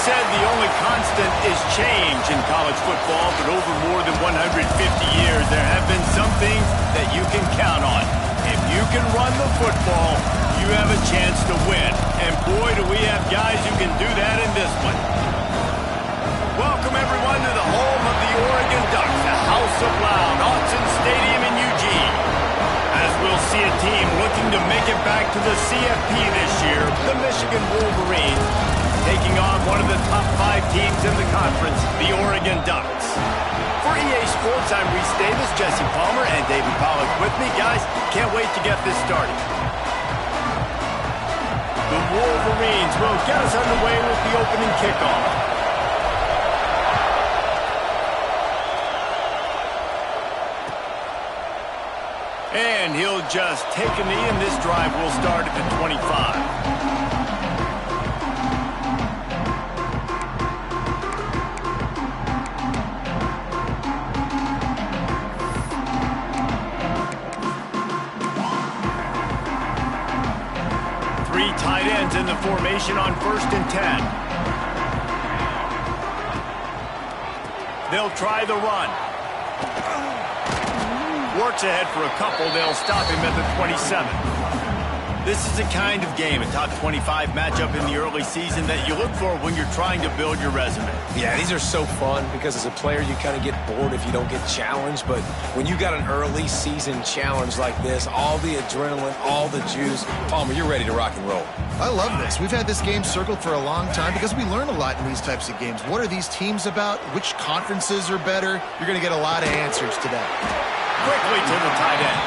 said the only constant is change in college football, but over more than 150 years, there have been some things that you can count on. If you can run the football, you have a chance to win. And boy, do we have guys who can do that in this one. Welcome, everyone, to the home of the Oregon Ducks, the House of Loud, Autzen Stadium in Eugene. As we'll see a team looking to make it back to the CFP this year, the Michigan Wolverines, taking on one of the top 5 teams in the conference, the Oregon Ducks. For EA Sports, I'm Reese Davis, Jesse Palmer, and David Pollack with me. Guys, can't wait to get this started. The Wolverines will get us underway with the opening kickoff. And he'll just take a knee, and this drive will start at the 25. Three tight ends in the formation on 1st and 10. They'll try the run. Works ahead for a couple. They'll stop him at the 27. This is the kind of game, a top 25 matchup in the early season that you look for when you're trying to build your resume. Yeah, these are so fun because as a player, you kind of get bored if you don't get challenged. But when you got an early season challenge like this, all the adrenaline, all the juice, Palmer, you're ready to rock and roll. I love this. We've had this game circled for a long time because we learn a lot in these types of games. What are these teams about? Which conferences are better? You're going to get a lot of answers today. Quickly to the tight end.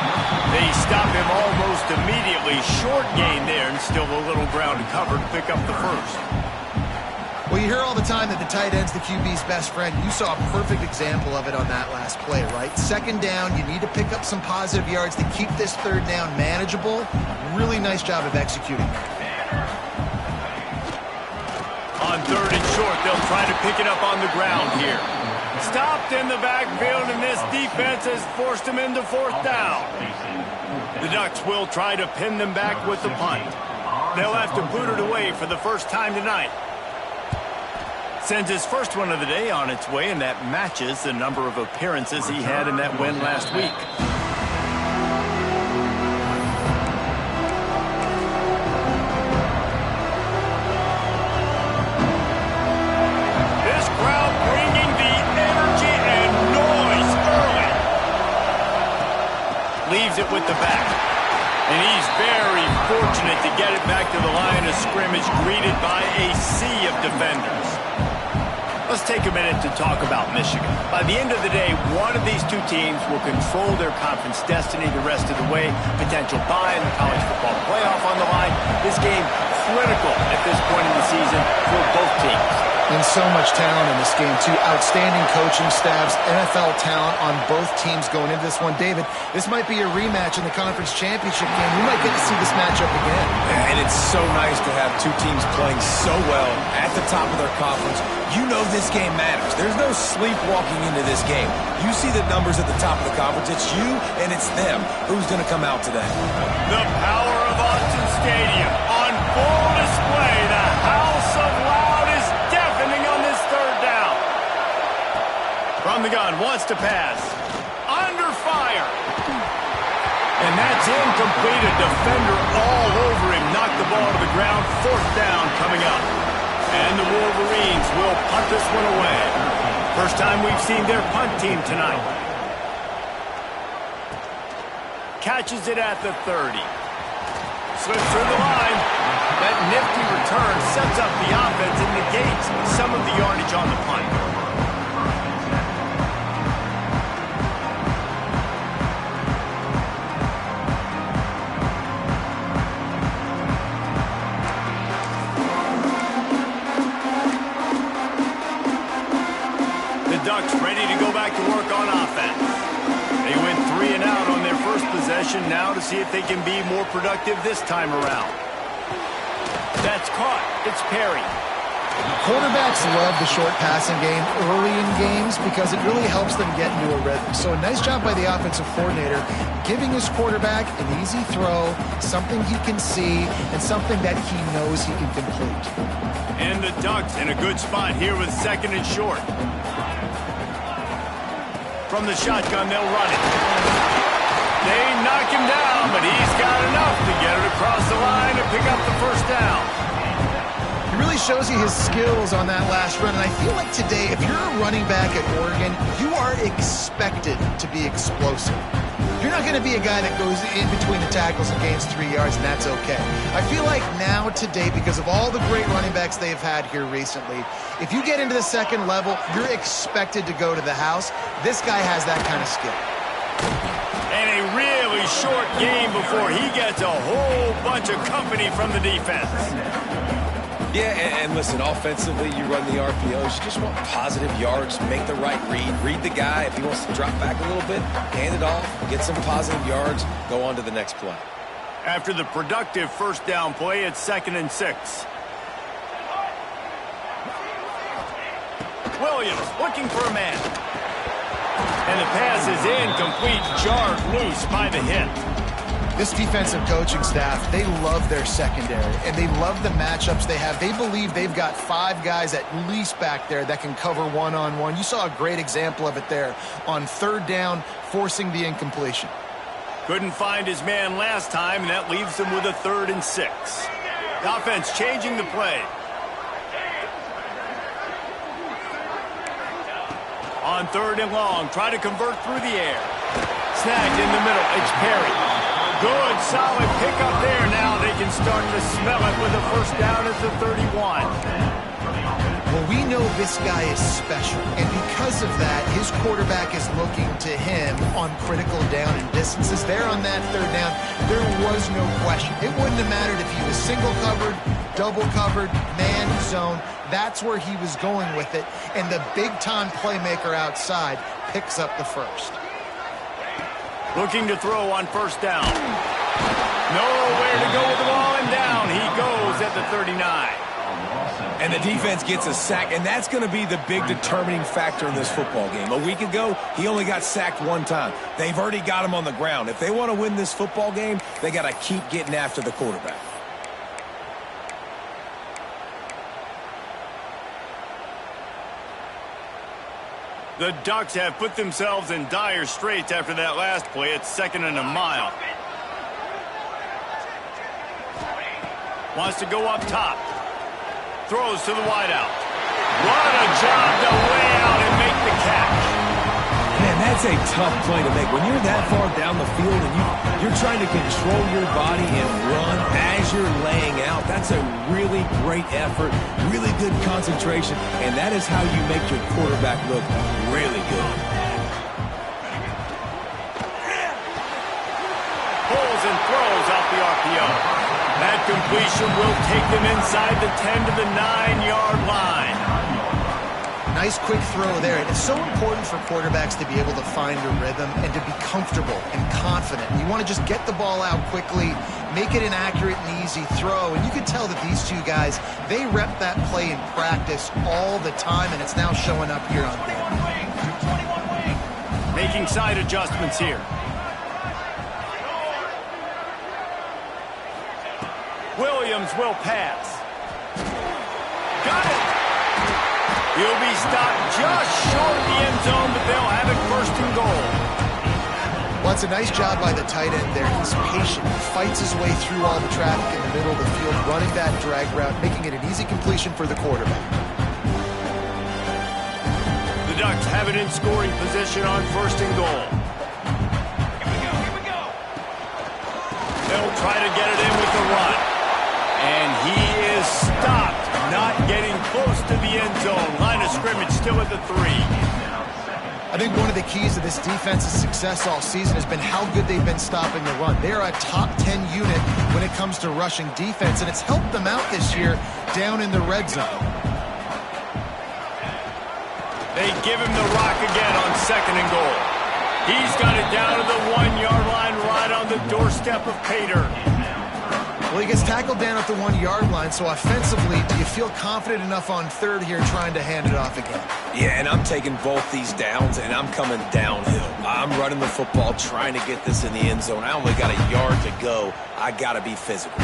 They stop him almost immediately. Short gain there, and still a little ground to cover to pick up the first. Well, you hear all the time that the tight end's the QB's best friend. You saw a perfect example of it on that last play, right? 2nd down, you need to pick up some positive yards to keep this 3rd down manageable. Really nice job of executing. On 3rd and short, they'll try to pick it up on the ground here. Stopped in the backfield, and this defense has forced him into 4th down. The Ducks will try to pin them back with the punt. They'll have to boot it away for the first time tonight. Sends his first one of the day on its way, and that matches the number of appearances he had in that win last week. Leaves it with the back. And he's very fortunate to get it back to the line of scrimmage, greeted by a sea of defenders. Let's take a minute to talk about Michigan. By the end of the day, one of these two teams will control their conference destiny the rest of the way. Potential bye in the college football playoff on the line. This game critical at this point in the season for both teams. And so much talent in this game, too. Outstanding coaching staffs, NFL talent on both teams going into this one. David, this might be a rematch in the conference championship game. We might get to see this matchup again. Yeah, and it's so nice to have two teams playing so well at the top of their conference. You know this game matters. There's no sleepwalking into this game. You see the numbers at the top of the conference. It's you and it's them. Who's going to come out today? The power of Autzen Stadium on full display. The House of Loud is deafening on this 3rd down. From the gun, wants to pass. Under fire. And that's incomplete. A defender all over him. Knocked the ball to the ground. 4th down coming up. And the Wolverines will punt this one away. First time we've seen their punt team tonight. Catches it at the 30. Slips through the line. That nifty return sets up the offense and negates some of the yardage on the punt. Ducks ready to go back to work on offense. They went 3 and out on their first possession, now to see if they can be more productive this time around. That's caught. It's Perry. Quarterbacks love the short passing game early in games because it really helps them get into a rhythm. So a nice job by the offensive coordinator giving his quarterback an easy throw, something he can see, and something that he knows he can complete. And the Ducks in a good spot here with second and short. From the shotgun, they'll run it. They knock him down, but he's got enough to get it across the line and pick up the first down. He really shows you his skills on that last run, and I feel like today, if you're a running back at Oregon, you are expected to be explosive. You're not going to be a guy that goes in between the tackles and gains 3 yards, and that's okay. I feel like now today, because of all the great running backs they've had here recently, if you get into the second level, you're expected to go to the house. This guy has that kind of skill. And a really short game before he gets a whole bunch of company from the defense. Yeah, and listen, offensively, you run the RPOs. You just want positive yards, make the right read the guy. If he wants to drop back a little bit, hand it off, get some positive yards, go on to the next play. After the productive first down play, it's 2nd and 6. Williams looking for a man. And the pass is incomplete, jarred loose by the hit. This defensive coaching staff, they love their secondary, and they love the matchups they have. They believe they've got 5 guys at least back there that can cover one-on-one. You saw a great example of it there on 3rd down, forcing the incompletion. Couldn't find his man last time, and that leaves him with a 3rd and 6. The offense changing the play. On 3rd and long, try to convert through the air. Snagged in the middle, it's Perry. Good, solid pickup there. Now they can start to smell it with a first down at the 31. Well, we know this guy is special, and because of that, his quarterback is looking to him on critical down and distances. There on that 3rd down, there was no question. It wouldn't have mattered if he was single covered, double covered, man zone. That's where he was going with it, and the big-time playmaker outside picks up the first. Looking to throw on first down. Nowhere to go with the ball, and down he goes at the 39. And the defense gets a sack, and that's going to be the big determining factor in this football game. A week ago, he only got sacked 1 time. They've already got him on the ground. If they want to win this football game, they got to keep getting after the quarterback. The Ducks have put themselves in dire straits after that last play. It's 2nd and a mile. Wants to go up top. Throws to the wideout. What a job to lay out and make the catch. Man, that's a tough play to make. When you're that far down the field and you're trying to control your body and run as you're laying out, that's a really great effort, really good concentration, and that is how you make your quarterback look really good. Pulls and throws out the RPO. That completion will take them inside the 10 to the 9-yard line. Nice quick throw there. And it's so important for quarterbacks to be able to find a rhythm and to be comfortable and confident. You want to just get the ball out quickly, make it an accurate and easy throw. And you can tell that these 2 guys, they rep that play in practice all the time, and it's now showing up here on film. Making side adjustments here. Williams will pass. Got it! He'll be stopped just short of the end zone, but they'll have it 1st and goal. Well, it's a nice job by the tight end there. He's patient. He fights his way through all the traffic in the middle of the field, running that drag route, making it an easy completion for the quarterback. The Ducks have it in scoring position on 1st and goal. Here we go. They'll try to get it in with the run. And he is stopped, not getting close to the end zone. Line of scrimmage still at the 3. I think one of the keys to this defense's success all season has been how good they've been stopping the run. They're a top 10 unit when it comes to rushing defense, and it's helped them out this year down in the red zone. They give him the rock again on 2nd and goal. He's got it down to the 1-yard line right on the doorstep of Pater. Well, he gets tackled down at the 1-yard line, so offensively, do you feel confident enough on third here trying to hand it off again? Yeah, and I'm taking both these downs, and I'm coming downhill. I'm running the football, trying to get this in the end zone. I only got a yard to go. I got to be physical.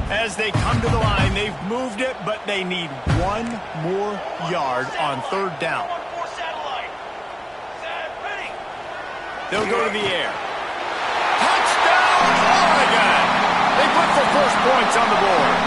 As they come to the line, they've moved it, but they need one more yard on third down. They'll go to the air. Touchdown, Oregon! They put the first points on the board.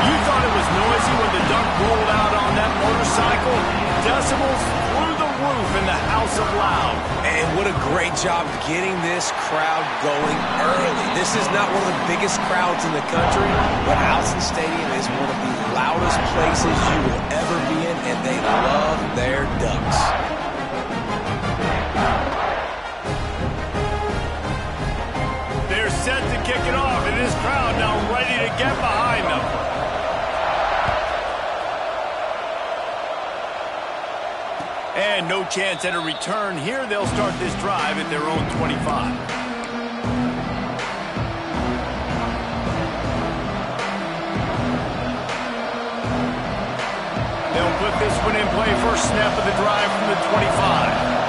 You thought it was noisy when the Duck rolled out on that motorcycle? Decibels through the roof in the House of Loud. And what a great job getting this crowd going early. This is not one of the biggest crowds in the country, but Allison Stadium is one of the loudest places you will ever be in, and they love their Ducks. They're set to kick it off, and this crowd now ready to get behind them. And no chance at a return here. They'll start this drive at their own 25. They'll put this one in play. First snap of the drive from the 25.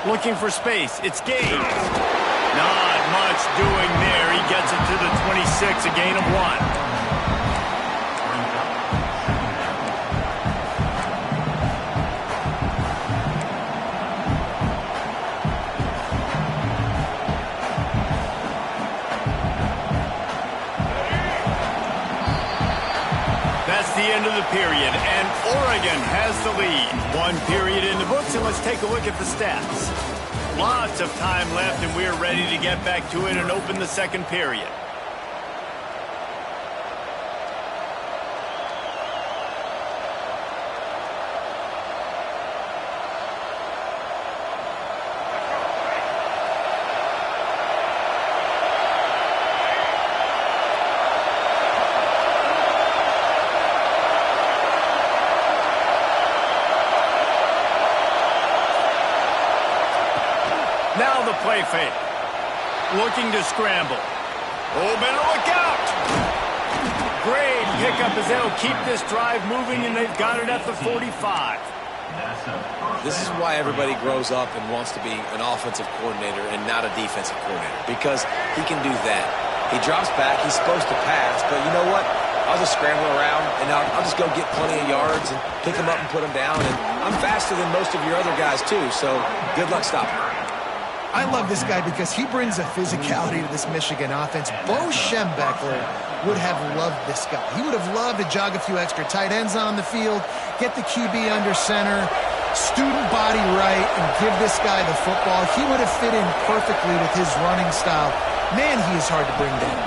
Looking for space. It's Gaines. Not much doing there. He gets it to the 26, a gain of 1. The end of the period, and Oregon has the lead. One period in the books, and let's take a look at the stats. Lots of time left, and we're ready to get back to it and open the second period. Now the play fake. Looking to scramble. Oh, better look out! Great pickup as they'll keep this drive moving, and they've got it at the 45. This is why everybody grows up and wants to be an offensive coordinator and not a defensive coordinator, because he can do that. He drops back. He's supposed to pass, but you know what? I'll just scramble around, and I'll just go get plenty of yards and pick them up and put them down. And I'm faster than most of your other guys, too, so good luck stopping me. I love this guy because he brings a physicality to this Michigan offense. Bo Schembechler would have loved this guy. He would have loved to jog a few extra tight ends on the field, get the QB under center, student body right, and give this guy the football. He would have fit in perfectly with his running style. Man, he is hard to bring down.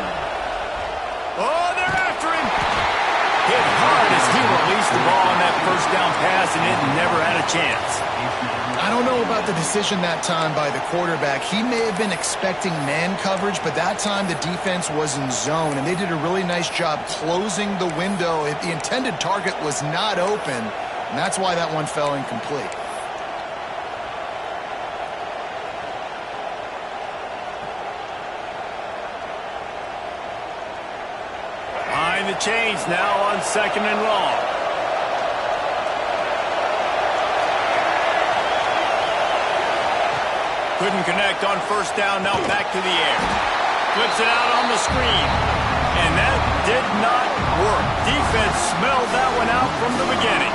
Oh, they're after him. Hit hard as he released the ball on that first down pass, and it never had a chance. I don't know about the decision that time by the quarterback. He may have been expecting man coverage, but that time the defense was in zone, and they did a really nice job closing the window. The intended target was not open, and that's why that one fell incomplete. Behind the chains now on 2nd and long. Couldn't connect on first down, now back to the air. Flips it out on the screen. And that did not work. Defense smelled that one out from the beginning.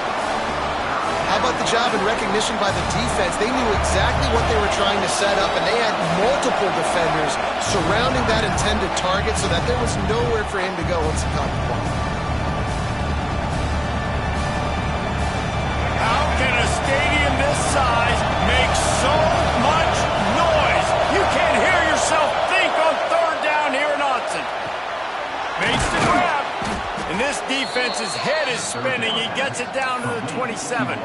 How about the job and recognition by the defense? They knew exactly what they were trying to set up, and they had multiple defenders surrounding that intended target so that there was nowhere for him to go once he caught the ball. How can a stadium this size make so much noise? You can't hear yourself think on third down here in Autzen. Makes the grab. And this defense's head is spinning. He gets it down to the 27.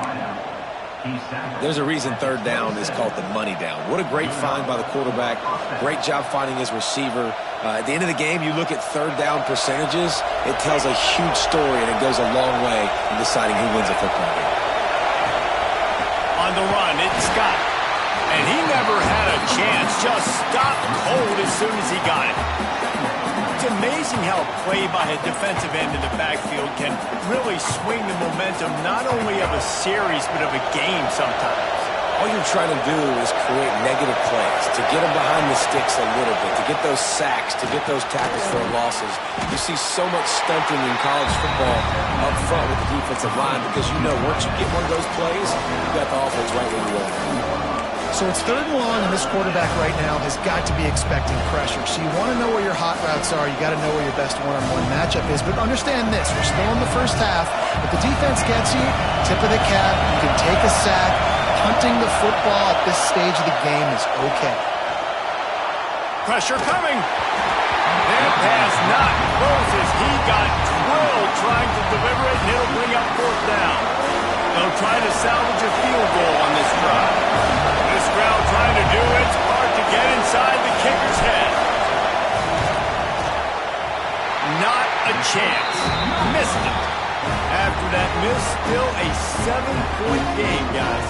There's a reason third down is called the money down. What a great find by the quarterback. Great job finding his receiver. At the end of the game, you look at third down percentages, it tells a huge story, and it goes a long way in deciding who wins a football game. On the run, it's Scott. And he never had a chance. Just stopped cold as soon as he got it. It's amazing how a play by a defensive end in the backfield can really swing the momentum not only of a series but of a game sometimes. All you're trying to do is create negative plays, to get them behind the sticks a little bit, to get those sacks, to get those tackles for losses. You see so much stunting in college football up front with the defensive line because you know once you get one of those plays, you got the offense right where you want it. So it's 3rd and long, and this quarterback right now has got to be expecting pressure. So you want to know where your hot routes are. You got to know where your best one-on-one matchup is. But understand this, we're still in the first half. If the defense gets you, tip of the cap, you can take a sack. Hunting the football at this stage of the game is okay. Pressure coming. That pass not close as he got drilled trying to deliver it, and it'll bring up 4th down. They'll try to salvage a field goal on this drive. This crowd trying to do its part to get inside the kicker's head. Not a chance. Missed it. After that miss, still a 7-point game, guys.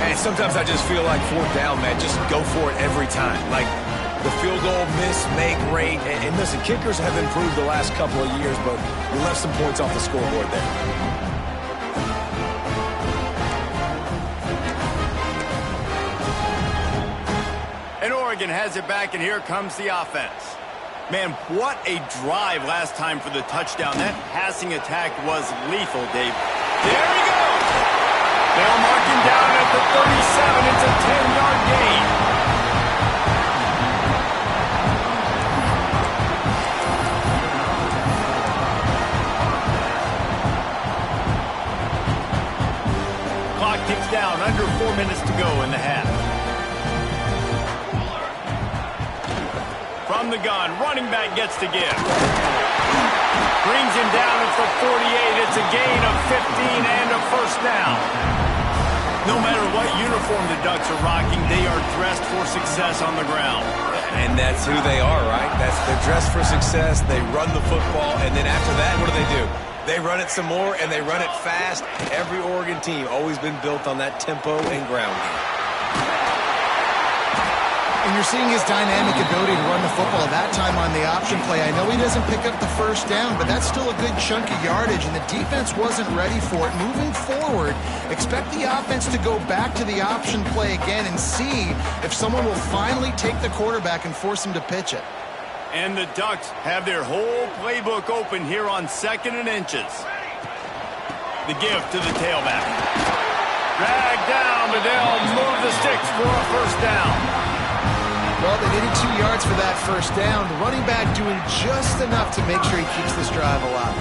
And sometimes I just feel like 4th down, man, just go for it every time. Like the field goal miss, make, rate. And listen, kickers have improved the last couple of years, but we left some points off the scoreboard there. And Oregon has it back, and here comes the offense. Man, what a drive last time for the touchdown. That passing attack was lethal, Dave. There he goes! They'll mark him down at the 37. It's a 10-yard gain. Clock ticks down. Under 4 minutes to go in the half. From the gun, running back gets to give. Brings him down at the 48. It's a gain of 15 and a 1st down. No matter what uniform the Ducks are rocking, they are dressed for success on the ground. And that's who they are, right? They're dressed for success. They run the football, and then after that, what do? They run it some more, and they run it fast. Every Oregon team always been built on that tempo and ground game. And you're seeing his dynamic ability to run the football, that time on the option play. I know he doesn't pick up the 1st down, but that's still a good chunk of yardage, and the defense wasn't ready for it. Moving forward, expect the offense to go back to the option play again and see if someone will finally take the quarterback and force him to pitch it. And the Ducks have their whole playbook open here on 2nd and inches. The give to the tailback. Drag down, but they'll move the sticks for a 1st down. Well, they needed 2 yards for that 1st down. The running back doing just enough to make sure he keeps this drive alive.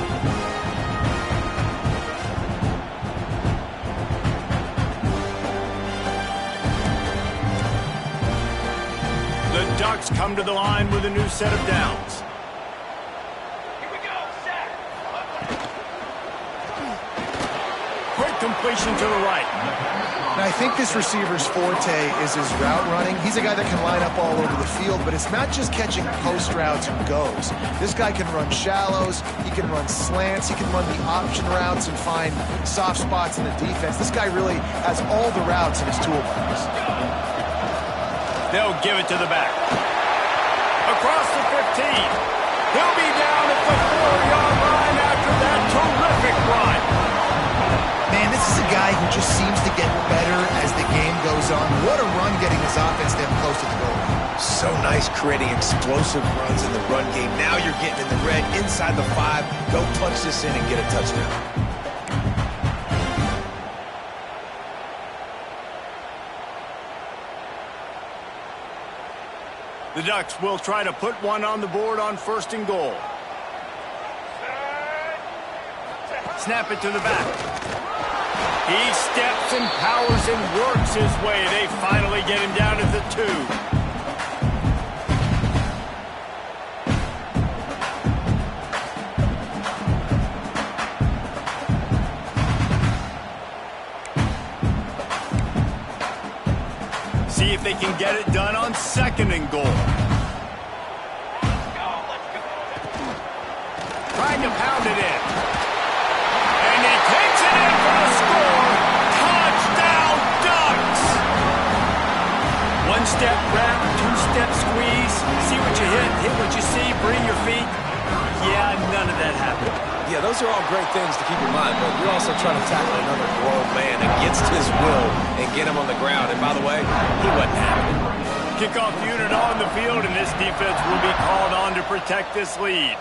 The Ducks come to the line with a new set of downs. Here we go, set. Quick completion to the right. Now, I think this receiver's forte is his route running. He's a guy that can line up all over the field, but it's not just catching post routes and goes. This guy can run shallows, he can run slants, he can run the option routes and find soft spots in the defense. This guy really has all the routes in his toolbox. They'll give it to the back. Across the 15. He'll be down at the 4-yard line after that terrific run. Man, this is a guy who just seems to get better as the game goes on. What a run getting his offense down close to the goal line. So nice creating explosive runs in the run game. Now you're getting in the red, inside the 5. Go punch this in and get a touchdown. The Ducks will try to put one on the board on 1st and goal. Snap it to the back. He steps and powers and works his way. They finally get him down at the 2. get it done on 2nd and goal. Trying to pound it in. And he takes it in for the score. Touchdown, Ducks! One-step wrap, two-step squeeze. See what you hit what you see, bring your feet. Yeah, none of that happened. Yeah, those are all great things to keep in mind, but you're also trying to tackle another grown man against his will and get him on the ground. And by the way, he wasn't having it. Kickoff unit on the field, and this defense will be called on to protect this lead.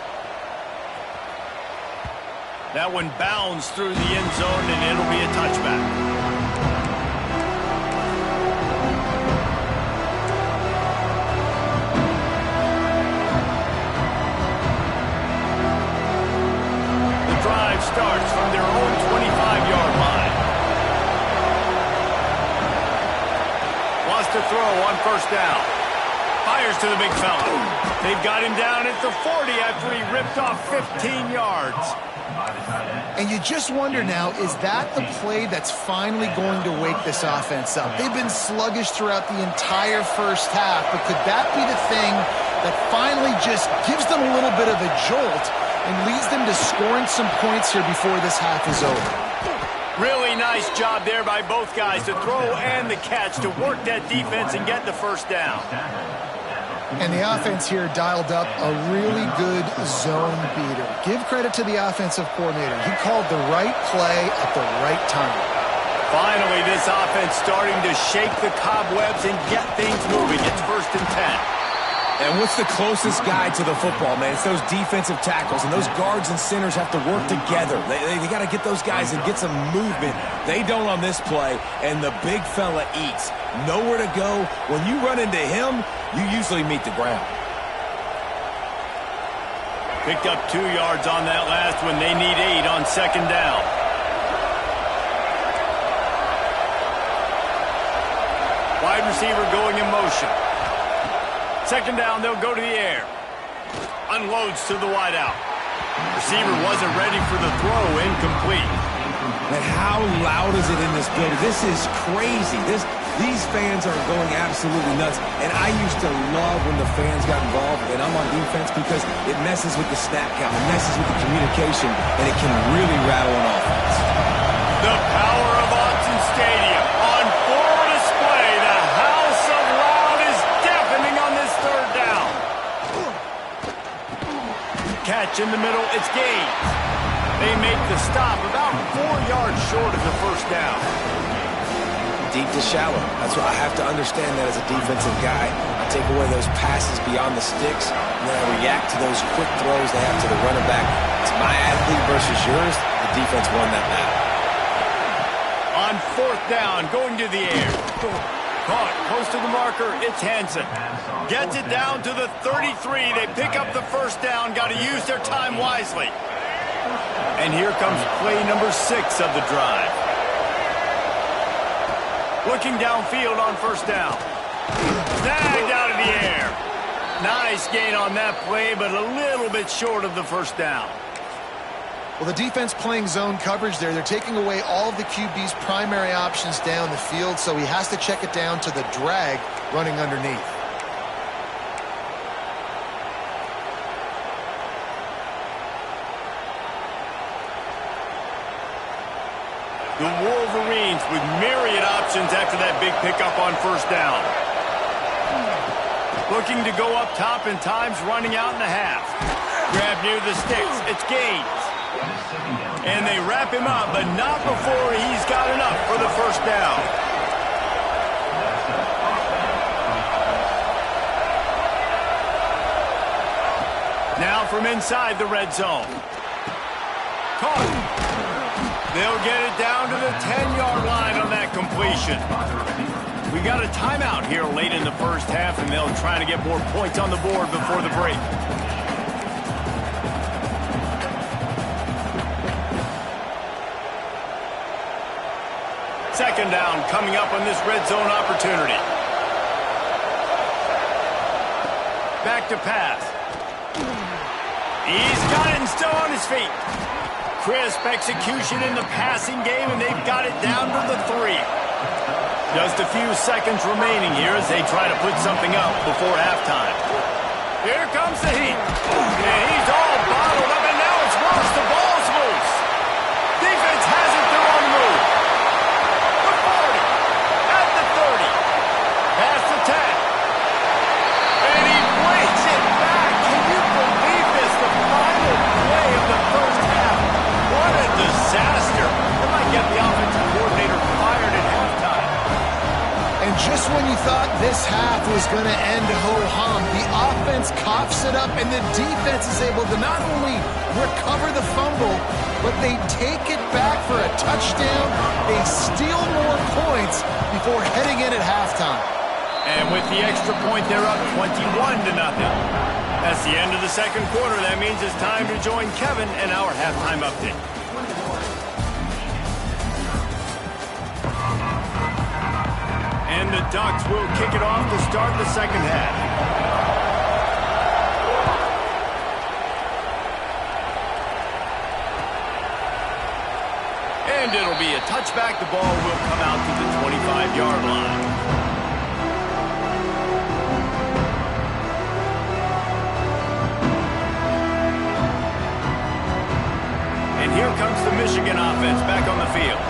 That one bounds through the end zone, and it'll be a touchback. Starts from their own 25-yard line. Wants to throw on 1st down. Fires to the big fella. They've got him down at the 40 after he ripped off 15 yards. And you just wonder now, is that the play that's finally going to wake this offense up? They've been sluggish throughout the entire first half, but could that be the thing that finally just gives them a little bit of a jolt and leads them to scoring some points here before this half is over? Really nice job there by both guys to throw and the catch to work that defense and get the 1st down. And the offense here dialed up a really good zone beater. Give credit to the offensive coordinator. He called the right play at the right time. Finally, this offense starting to shake the cobwebs and get things moving. It's 1st and 10. And what's the closest guy to the football, man? It's those defensive tackles, and those guards and centers have to work together. They got to get those guys and get some movement. They don't on this play, and the big fella eats. Nowhere to go. When you run into him, you usually meet the ground. Picked up 2 yards on that last one. They need 8 on 2nd down. Wide receiver going in motion. 2nd down, they'll go to the air. Unloads to the wideout. Receiver wasn't ready for the throw, incomplete. And how loud is it in this building? This is crazy. These fans are going absolutely nuts. And I used to love when the fans got involved, and I'm on defense, because it messes with the snap count, it messes with the communication, and it can really rattle an offense. The power of Autzen Stadium on full display. The house of loud is deafening on this 3rd down. Catch in the middle, it's Gaines. They make the stop about 4 yards short of the 1st down. Deep to shallow. That's what I have to understand that as a defensive guy. I take away those passes beyond the sticks, and then I react to those quick throws they have to the running back. It's my athlete versus yours. The defense won that battle. On 4th down, going to the air. Caught close to the marker, it's Hansen. Gets it down to the 33. They pick up the 1st down. Got to use their time wisely. And here comes play number 6 of the drive. Looking downfield on 1st down. Snagged out of the air. Nice gain on that play, but a little bit short of the 1st down. Well, the defense playing zone coverage there. They're taking away all of the QB's primary options down the field, so he has to check it down to the drag running underneath. The Wolverines with myriad options after that big pickup on 1st down. Looking to go up top, and time's running out in the half. Grab near the sticks. It's Gaines. And they wrap him up, but not before he's got enough for the 1st down. Now from inside the red zone. Caught. They'll get it down to the 10-yard line on that completion. We got a timeout here late in the 1st half, and they'll try to get more points on the board before the break. Second down coming up on this red zone opportunity. Back to pass. He's got it and still on his feet. Crisp execution in the passing game, and they've got it down to the 3. Just a few seconds remaining here as they try to put something up before halftime. Here comes the heat. And he's all bottled up, and now it's worse. The ball's loose. Defense has it. They're on the move. The 40. At the 30. Past the 10. And he brings it back. Can you believe this? The final play of the first half. What a disaster. That might get the offensive coordinator fired at halftime. And just when you thought this half was going to end ho-hum, the offense coughs it up, and the defense is able to not only recover the fumble, but they take it back for a touchdown. They steal more points before heading in at halftime. And with the extra point, they're up 21-0. That's the end of the second quarter. That means it's time to join Kevin and our halftime update. And the Ducks will kick it off to start the second half. And it'll be a touchback. The ball will come out to the 25-yard line. And here comes the Michigan offense back on the field.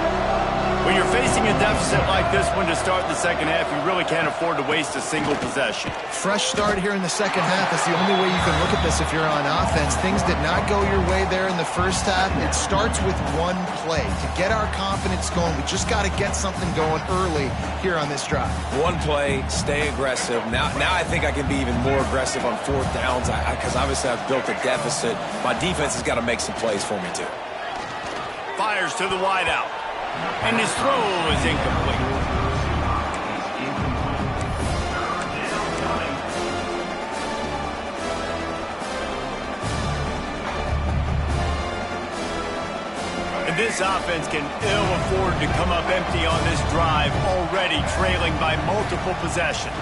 When you're facing a deficit like this one to start the second half, you really can't afford to waste a single possession. Fresh start here in the second half. That's the only way you can look at this if you're on offense. Things did not go your way there in the first half. It starts with one play. To get our confidence going, we just got to get something going early here on this drive. One play, stay aggressive. Now I think I can be even more aggressive on fourth downs because obviously I've built a deficit. My defense has got to make some plays for me too. Fires to the wideout. And his throw is incomplete. And this offense can ill afford to come up empty on this drive, already trailing by multiple possessions.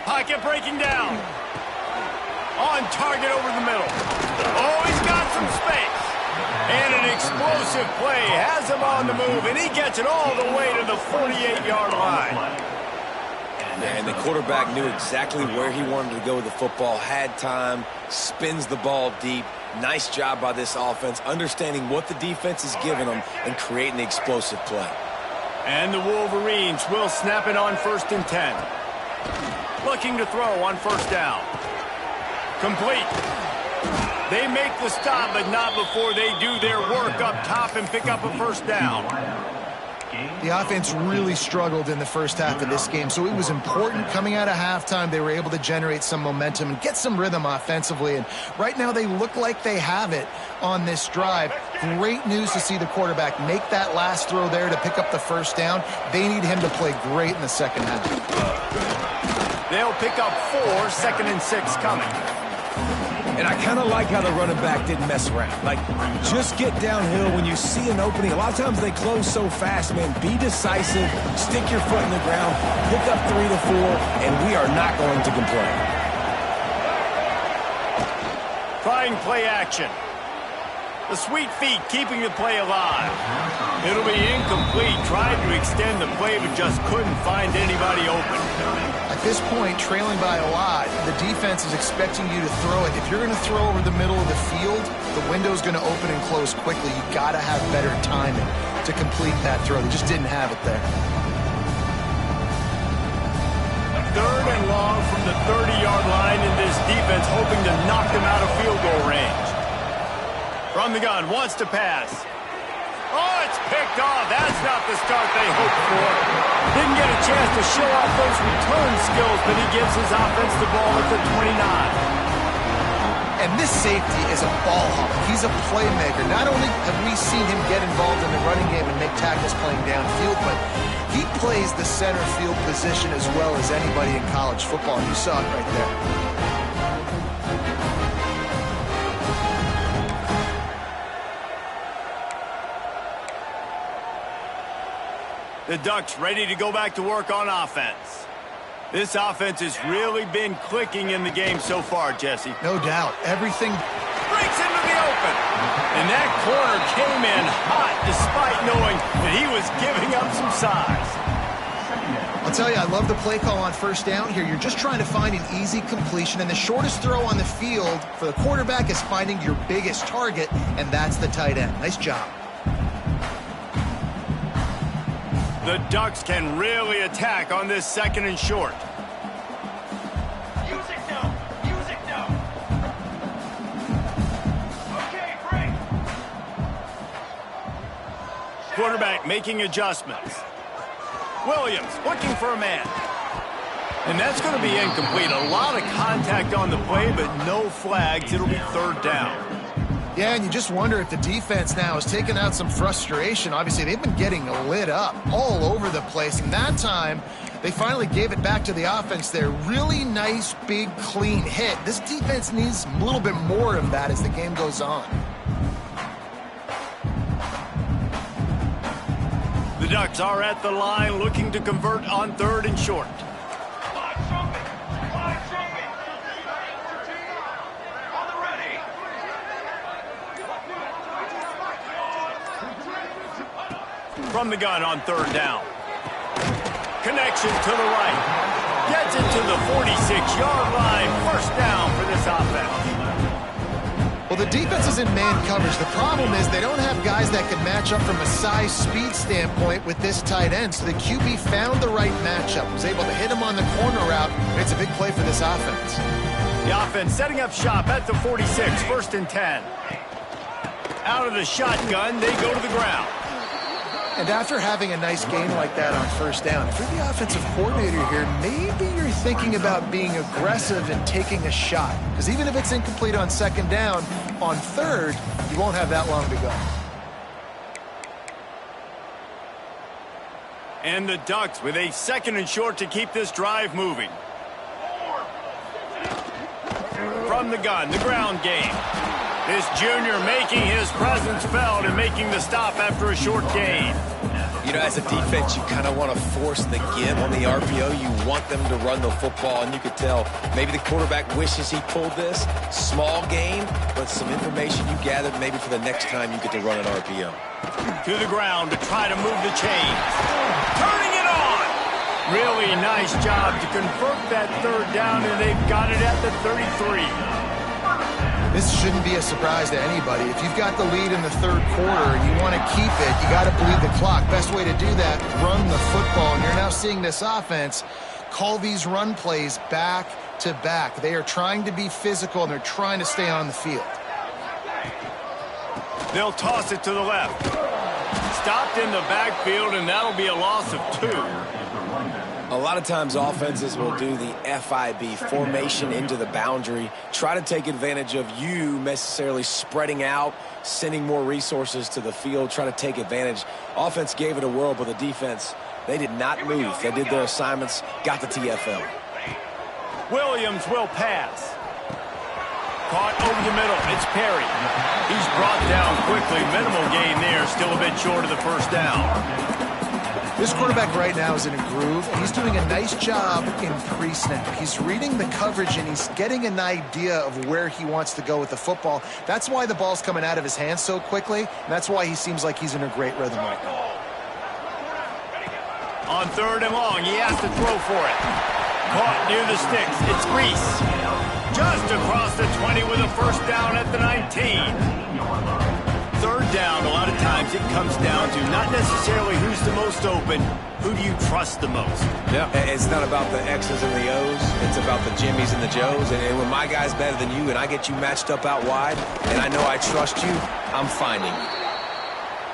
Pocket breaking down. On target over the middle. Oh, he's got some space. And an explosive play has him on the move, and he gets it all the way to the 48-yard line. And the quarterback knew exactly where he wanted to go with the football, had time, spins the ball deep. Nice job by this offense, understanding what the defense is giving them and creating the explosive play. And the Wolverines will snap it on 1st and 10. Looking to throw on first down. Complete. They make the stop, but not before they do their work up top and pick up a first down. The offense really struggled in the first half of this game, so it was important coming out of halftime. They were able to generate some momentum and get some rhythm offensively, and right now they look like they have it on this drive. Great news to see the quarterback make that last throw there to pick up the first down. They need him to play great in the second half. They'll pick up 4, 2nd and 6 coming. And I kind of like how the running back didn't mess around. Like, just get downhill when you see an opening. A lot of times they close so fast, man. Be decisive, stick your foot in the ground, pick up 3 to 4, and we are not going to complain. Trying play action. The sweet feet keeping the play alive. It'll be incomplete. Tried to extend the play, but just couldn't find anybody open. At this point, trailing by a lot, the defense is expecting you to throw it. If you're going to throw over the middle of the field, the window's going to open and close quickly. You got to have better timing to complete that throw. They just didn't have it there. 3rd and long from the 30-yard line, and this defense hoping to knock them out of field goal range. From the gun, wants to pass. Oh, it's picked off. That's not the start they hoped for. Didn't get a chance to show off those return skills, but he gives his offense the ball at the 29. And this safety is a ball hawk. He's a playmaker. Not only have we seen him get involved in the running game and make tackles playing downfield, but he plays the center field position as well as anybody in college football. You saw it right there. The Ducks ready to go back to work on offense. This offense has really been clicking in the game so far, Jesse. No doubt. Everything breaks into the open. And that corner came in hot despite knowing that he was giving up some size. tell you, I love the play call on first down here. You're just trying to find an easy completion, and the shortest throw on the field for the quarterback is finding your biggest target, and that's the tight end. Nice job. The Ducks can really attack on this 2nd and short. Use it now. Use it now. Okay, break. Quarterback making adjustments. Williams looking for a man. And that's going to be incomplete. A lot of contact on the play, but no flags. It'll be 3rd down. Yeah, and you just wonder if the defense now has taken out some frustration. Obviously, they've been getting lit up all over the place. And that time, they finally gave it back to the offense there. Really nice, big, clean hit. This defense needs a little bit more of that as the game goes on. The Ducks are at the line looking to convert on 3rd and short. From the gun on 3rd down. Connection to the right. Gets it to the 46-yard line. 1st down for this offense. Well, the defense is in man coverage. The problem is they don't have guys that can match up from a size, speed standpoint with this tight end. So the QB found the right matchup, was able to hit him on the corner route. It's a big play for this offense. The offense setting up shop at the 46, 1st and 10. Out of the shotgun, they go to the ground. And after having a nice game like that on 1st down, if you're the offensive coordinator here, maybe you're thinking about being aggressive and taking a shot. Because even if it's incomplete on 2nd down, on 3rd, you won't have that long to go. And the Ducks with a 2nd and short to keep this drive moving. From the gun, the ground game. This junior making his presence felt and making the stop after a short gain. You know, as a defense, you kind of want to force the give on the RPO. You want them to run the football, and you could tell maybe the quarterback wishes he pulled this. Small gain, but some information you gathered maybe for the next time you get to run an RPO. To the ground to try to move the chains. Turning it on! Really nice job to convert that 3rd down, and they've got it at the 33. This shouldn't be a surprise to anybody. If you've got the lead in the 3rd quarter and you want to keep it, you got to bleed the clock. Best way to do that, run the football. And you're now seeing this offense call these run plays back to back. They are trying to be physical, and they're trying to stay on the field. They'll toss it to the left. Stopped in the backfield, and that'll be a loss of 2. A lot of times offenses will do the FIB, formation into the boundary, try to take advantage of you necessarily spreading out, sending more resources to the field, try to take advantage. Offense gave it a whirl, but the defense, they did not move. They did their assignments, got the TFL. Williams will pass. Caught over the middle. It's Perry. He's brought down quickly. Minimal gain there. Still a bit short of the 1st down. This quarterback right now is in a groove, and he's doing a nice job in pre-snap. He's reading the coverage, and he's getting an idea of where he wants to go with the football. That's why the ball's coming out of his hands so quickly, and that's why he seems like he's in a great rhythm right now. On 3rd and long, he has to throw for it. Caught near the sticks. It's Reese. Just across the 20 with a 1st down at the 19. 3rd down, a lot of times it comes down to not necessarily who's the most open, who do you trust the most? Yeah, it's not about the X's and the O's. It's about the Jimmys and the Joes. And when my guy's better than you and I get you matched up out wide and I know I trust you, I'm finding you.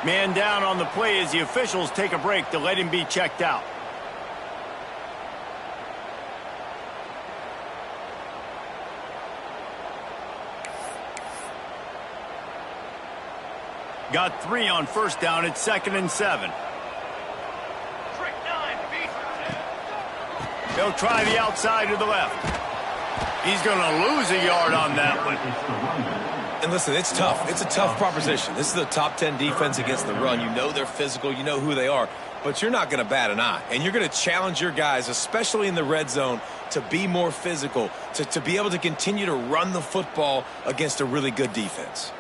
Man down on the play as the officials take a break to let him be checked out. Got 3 on 1st down. It's 2nd and 7. They'll try the outside to the left. He's going to lose a yard on that one. And listen, it's tough. It's a tough proposition. This is a top 10 defense against the run. You know they're physical. You know who they are. But you're not going to bat an eye. And you're going to challenge your guys, especially in the red zone, to be more physical, to be able to continue to run the football against a really good defense.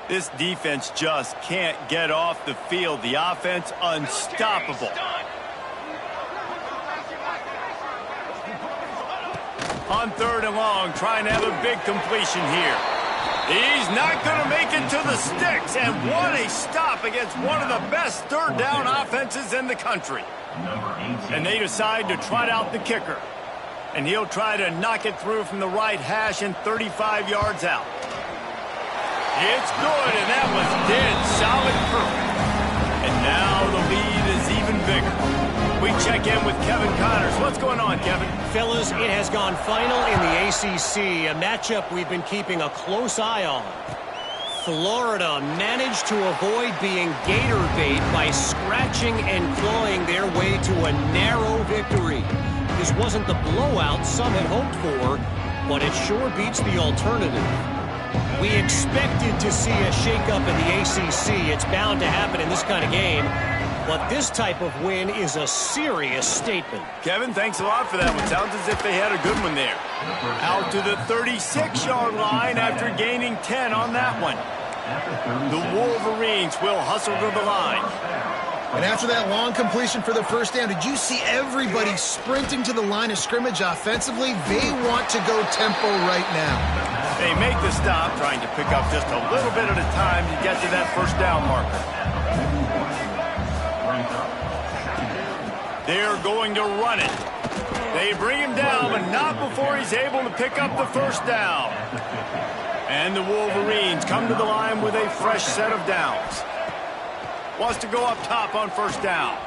This defense just can't get off the field. The offense unstoppable. On 3rd and long, trying to have a big completion here. He's not going to make it to the sticks, and what a stop against one of the best 3rd down offenses in the country. And they decide to trot out the kicker. And he'll try to knock it through from the right hash and 35 yards out. It's good, and that was dead solid perfect. And now the lead is even bigger. We check in with Kevin Connors. What's going on, Kevin? Fellas, it has gone final in the ACC, a matchup we've been keeping a close eye on. Florida managed to avoid being gator bait by scratching and clawing their way to a narrow victory. This wasn't the blowout some had hoped for, but it sure beats the alternative. We expected to see a shakeup in the ACC. It's bound to happen in this kind of game. But this type of win is a serious statement. Kevin, thanks a lot for that one. Sounds as if they had a good one there. Out to the 36-yard line after gaining 10 on that one. The Wolverines will hustle to the line. And after that long completion for the first down, did you see everybody sprinting to the line of scrimmage offensively? They want to go tempo right now. They make the stop, trying to pick up just a little bit at a time to get to that first down marker. They're going to run it. They bring him down, but not before he's able to pick up the first down. And the Wolverines come to the line with a fresh set of downs. Wants to go up top on first down.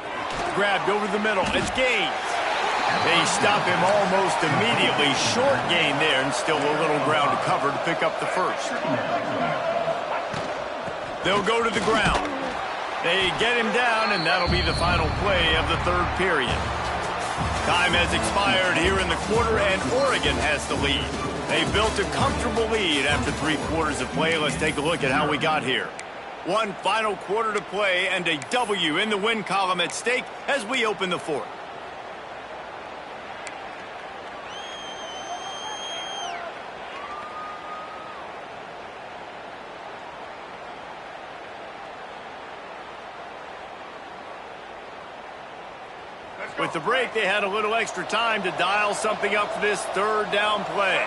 Grabbed over the middle. It's Gaines. They stop him almost immediately. Short gain there, and still a little ground to cover to pick up the first. They'll go to the ground. They get him down, and that'll be the final play of the 3rd period. Time has expired here in the quarter, and Oregon has the lead. They built a comfortable lead after 3 quarters of play. Let's take a look at how we got here. One final quarter to play, and a W in the win column at stake as we open the 4th. With the break, they had a little extra time to dial something up for this 3rd down play.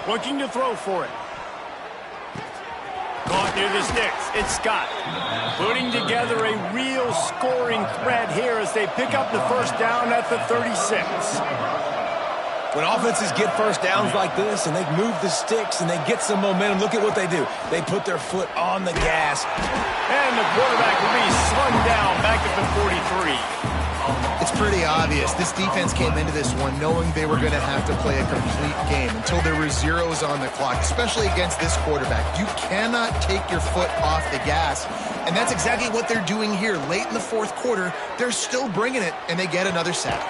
Looking to throw for it. Caught near the sticks. It's Scott. Putting together a real scoring threat here as they pick up the first down at the 36. When offenses get first downs like this and they move the sticks and they get some momentum, look at what they do. They put their foot on the gas. And the quarterback will be slung down back at the 43. It's pretty obvious. This defense came into this one knowing they were going to have to play a complete game until there were zeros on the clock, especially against this quarterback. You cannot take your foot off the gas, and that's exactly what they're doing here. Late in the 4th quarter, they're still bringing it, and they get another sack.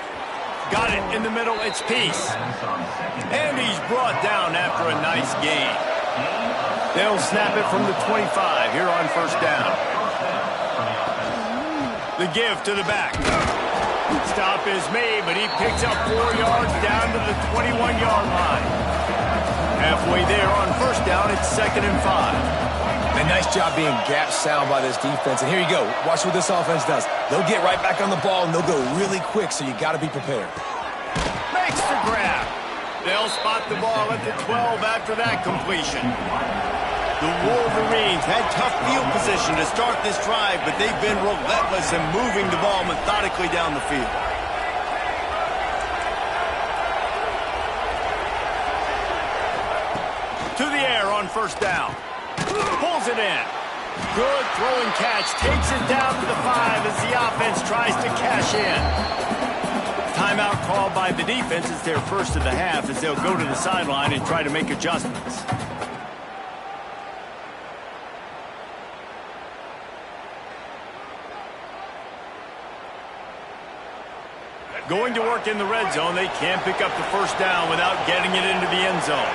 Got it in the middle. It's Peace. And he's brought down after a nice gain. They'll snap it from the 25 here on first down. The give to the back. Stop is made, but he picks up 4 yards down to the 21-yard line. Halfway there on first down, it's 2nd and 5. And nice job being gap sound by this defense. And here you go. Watch what this offense does. They'll get right back on the ball, and they'll go really quick, so you got to be prepared. Makes the grab. They'll spot the ball at the 12 after that completion. The Wolverines had tough field position to start this drive, but they've been relentless in moving the ball methodically down the field. To the air on first down. Pulls it in. Good throwing catch. Takes it down to the 5 as the offense tries to cash in. Timeout called by the defense. It's their first of the half as they'll go to the sideline and try to make adjustments. Going to work in the red zone. They can't pick up the first down without getting it into the end zone.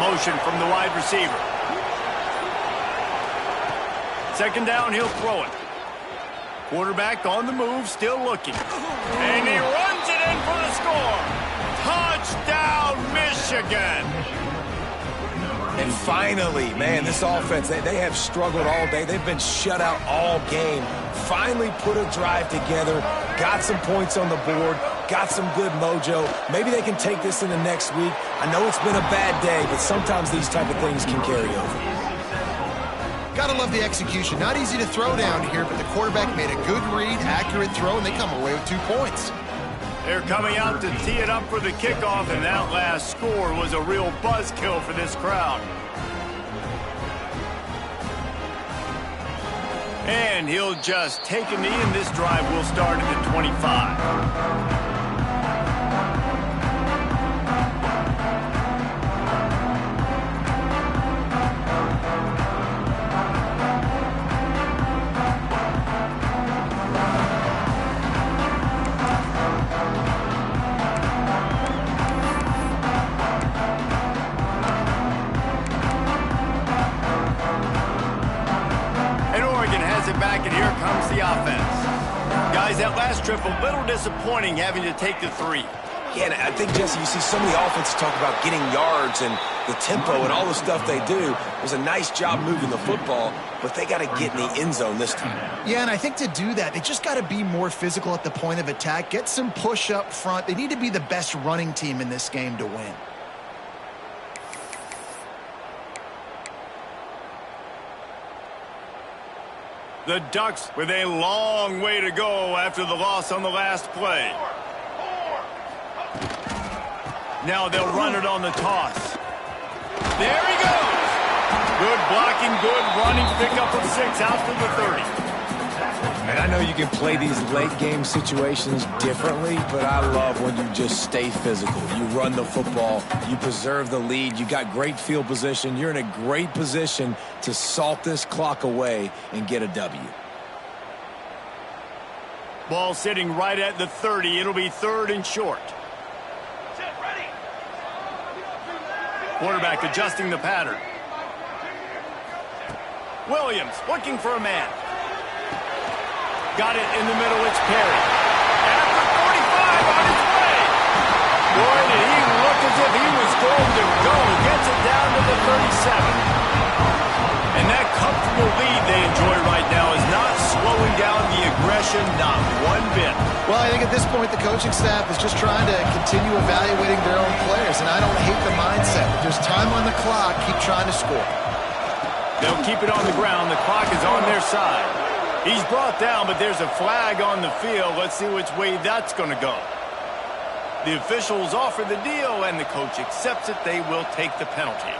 Motion from the wide receiver. 2nd down, he'll throw it. Quarterback on the move, still looking. And he runs it in for the score. Touchdown, Michigan. And finally, man, this offense, they have struggled all day. They've been shut out all game. Finally put a drive together, got some points on the board, got some good mojo. Maybe they can take this in the next week. I know it's been a bad day, but sometimes these type of things can carry over. Gotta love the execution. Not easy to throw down here, but the quarterback made a good read, accurate throw, and they come away with 2 points. They're coming out to tee it up for the kickoff, and that last score was a real buzzkill for this crowd. And he'll just take a knee, and this drive will start at the 25. Back, and here comes the offense. Guys, that last trip, a little disappointing having to take the 3. Yeah, and I think, Jesse, you see so many offenses talk about getting yards and the tempo and all the stuff they do. It was a nice job moving the football, but they got to get in the end zone this time. Yeah, and I think to do that, they just got to be more physical at the point of attack, get some push up front. They need to be the best running team in this game to win. The Ducks with a long way to go after the loss on the last play. Now they'll run it on the toss. There he goes. Good blocking, good running, pickup of 6 out to the 30. And I know you can play these late game situations differently, but I love when you just stay physical. You run the football, you preserve the lead, you got great field position. You're in a great position to salt this clock away and get a W. Ball sitting right at the 30. It'll be 3rd and short. Quarterback adjusting the pattern. Williams looking for a man. Got it in the middle, it's Perry. After 45 on his way. Boy, did he look as if he was going to go. Gets it down to the 37. And that comfortable lead they enjoy right now is not slowing down the aggression, not one bit. Well, I think at this point the coaching staff is just trying to continue evaluating their own players, and I don't hate the mindset. There's time on the clock, keep trying to score. They'll keep it on the ground. The clock is on their side. He's brought down, but there's a flag on the field. Let's see which way that's going to go. The officials offer the deal, and the coach accepts it. They will take the penalty.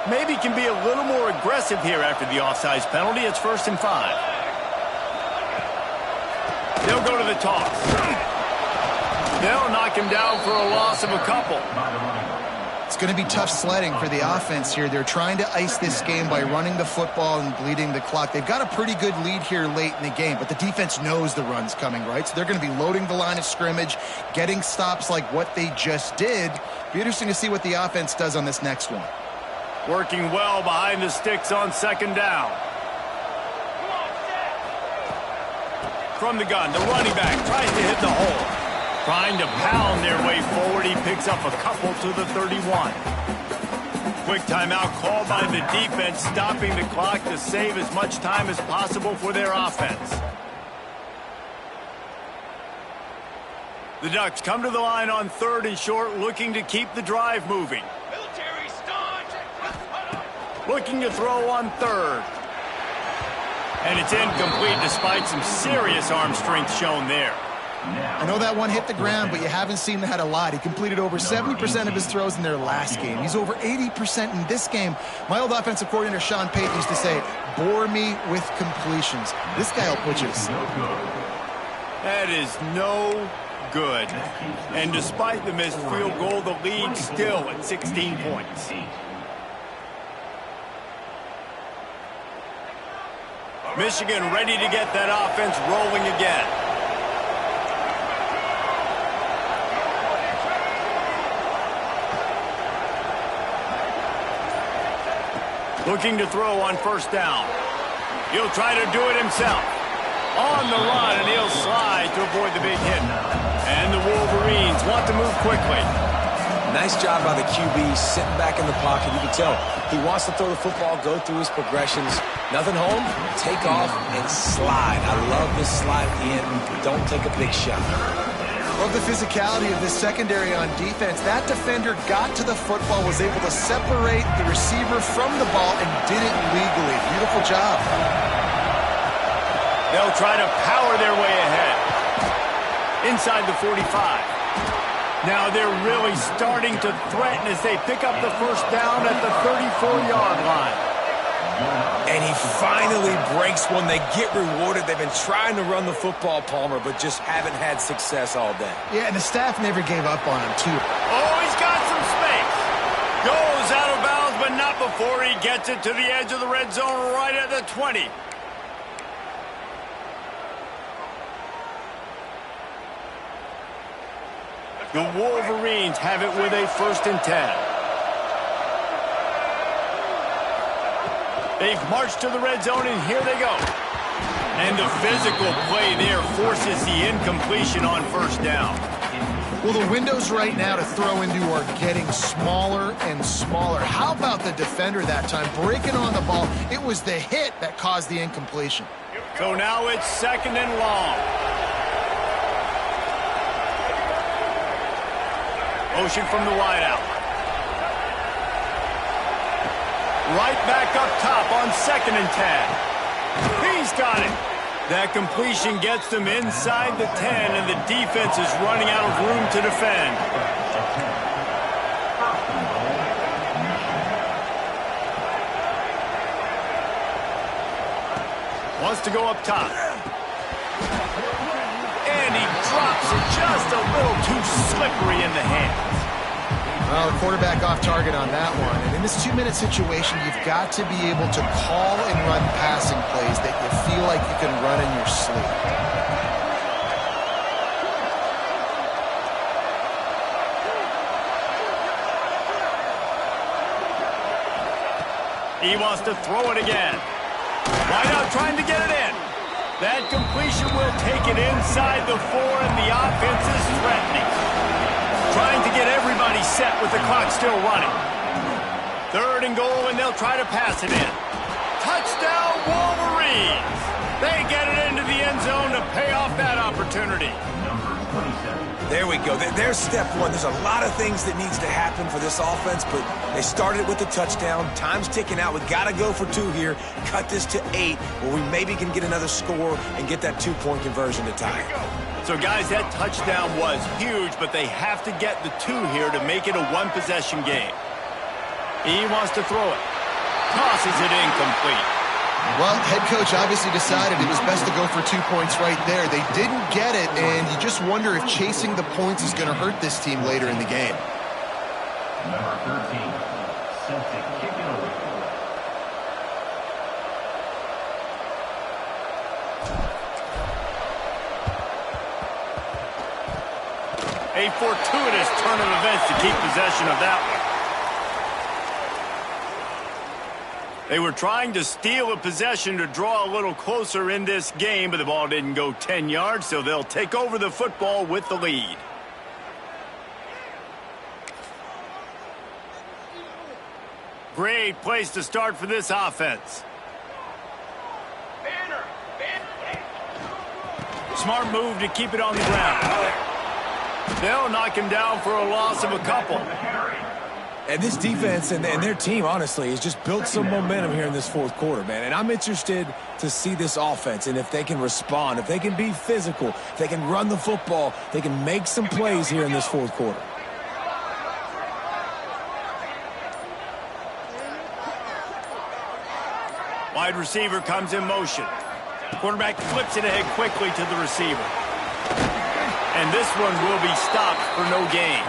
Maybe can be a little more aggressive here after the offsides penalty. It's 1st and 5. They'll go to the toss. They'll knock him down for a loss of a couple. It's going to be tough sledding for the offense here. They're trying to ice this game by running the football and bleeding the clock. They've got a pretty good lead here late in the game, but the defense knows the run's coming, right? So they're going to be loading the line of scrimmage, getting stops like what they just did. Be interesting to see what the offense does on this next one. Working well behind the sticks on 2nd down. From the gun, the running back tries to hit the hole. Trying to pound their way forward. He picks up a couple to the 31. Quick timeout called by the defense, stopping the clock to save as much time as possible for their offense. The Ducks come to the line on 3rd and short, looking to keep the drive moving. Looking to throw on 3rd. And it's incomplete despite some serious arm strength shown there. I know that one hit the ground, but you haven't seen that a lot. He completed over 70% of his throws in their last game. He's over 80% in this game. My old offensive coordinator, Sean Payton, used to say, bore me with completions. This guy will put you to sleep. That is no good. And despite the missed field goal, the lead still at 16 points. Michigan ready to get that offense rolling again. Looking to throw on 1st down. He'll try to do it himself. On the run, and he'll slide to avoid the big hit. And the Wolverines want to move quickly. Nice job by the QB sitting back in the pocket. You can tell he wants to throw the football, go through his progressions. Nothing home, take off, and slide. I love this slide in. Don't take a big shot. Love the physicality of this secondary on defense. That defender got to the football, was able to separate the receiver from the ball, and did it legally. Beautiful job. They'll try to power their way ahead. Inside the 45. Now they're really starting to threaten as they pick up the first down at the 34-yard line. And he finally breaks one. They get rewarded. They've been trying to run the football, Palmer, but just haven't had success all day. Yeah, and the staff never gave up on him, too. Oh, he's got some space. Goes out of bounds, but not before he gets it to the edge of the red zone right at the 20. The Wolverines have it with a 1st and 10. They've marched to the red zone, and here they go. And the physical play there forces the incompletion on 1st down. Well, the windows right now to throw into are getting smaller and smaller. How about the defender that time breaking on the ball? It was the hit that caused the incompletion. So now it's 2nd and long. Motion from the wideout. Right back up top on 2nd and 10. He's got it. That completion gets them inside the 10, and the defense is running out of room to defend. Wants to go up top. And he drops it just a little too slippery in the hands. Well, the quarterback off target on that one. And in this 2-minute situation, you've got to be able to call and run passing plays that you feel like you can run in your sleep. He wants to throw it again. Right out trying to get it in. That completion will take it inside the 4, and the offense is threatening. Trying to get everybody set with the clock still running. 3rd and goal, and they'll try to pass it in. Touchdown, Wolverines! They get it into the end zone to pay off that opportunity. There we go. There's step 1. There's a lot of things that needs to happen for this offense, but they started with the touchdown. Time's ticking out. We got to go for 2 here. Cut this to 8, where we maybe can get another score and get that 2-point conversion to tie. So, guys, that touchdown was huge, but they have to get the 2 here to make it a 1-possession game. He wants to throw it. Tosses it incomplete. Well, head coach obviously decided it was best to go for 2 points right there. They didn't get it, and you just wonder if chasing the points is going to hurt this team later in the game. Number 13, set to kick it away. A fortuitous turn of events to keep possession of that one. They were trying to steal a possession to draw a little closer in this game, but the ball didn't go 10 yards, so they'll take over the football with the lead. Great place to start for this offense. Smart move to keep it on the ground. They'll knock him down for a loss of a couple. And this defense and their team, honestly, has just built some momentum here in this 4th quarter, man. And I'm interested to see this offense and if they can respond, if they can be physical, if they can run the football, they can make some plays here in this 4th quarter. Wide receiver comes in motion. Quarterback flips it ahead quickly to the receiver. And this one will be stopped for no gain.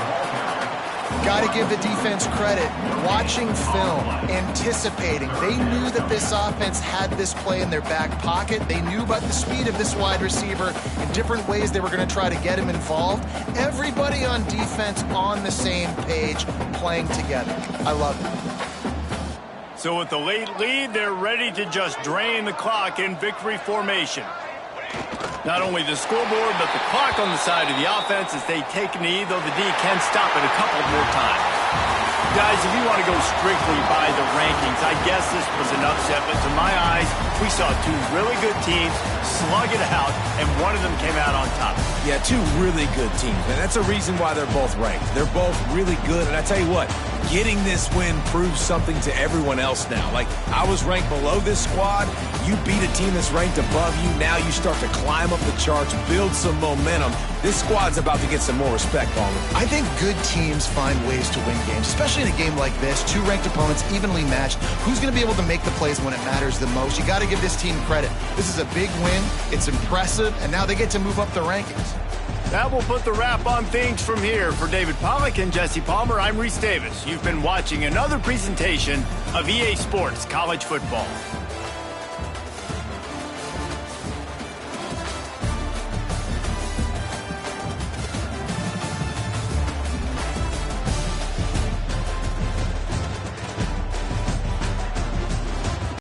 Got to give the defense credit. Watching film, anticipating. They knew that this offense had this play in their back pocket. They knew about the speed of this wide receiver and different ways they were going to try to get him involved. Everybody on defense on the same page, playing together. I love it. So with the late lead, they're ready to just drain the clock in victory formation. Not only the scoreboard, but the clock on the side of the offense as they take a knee, though the D can stop it a couple more times. Guys, if you want to go strictly by the rankings, I guess this was an upset, but to my eyes, we saw two really good teams slug it out, and one of them came out on top. Yeah, two really good teams, man. That's a reason why they're both ranked. They're both really good, and I tell you what, getting this win proves something to everyone else now. Like, I was ranked below this squad. You beat a team that's ranked above you. Now you start to climb up the charts, build some momentum. This squad's about to get some more respect on them. I think good teams find ways to win games, especially in a game like this. Two ranked opponents, evenly matched. Who's going to be able to make the plays when it matters the most? You got to give this team credit. This is a big win. It's impressive, and now they get to move up the rankings. That will put the wrap on things from here. For David Pollack and Jesse Palmer, I'm Reese Davis. You've been watching another presentation of EA Sports College Football.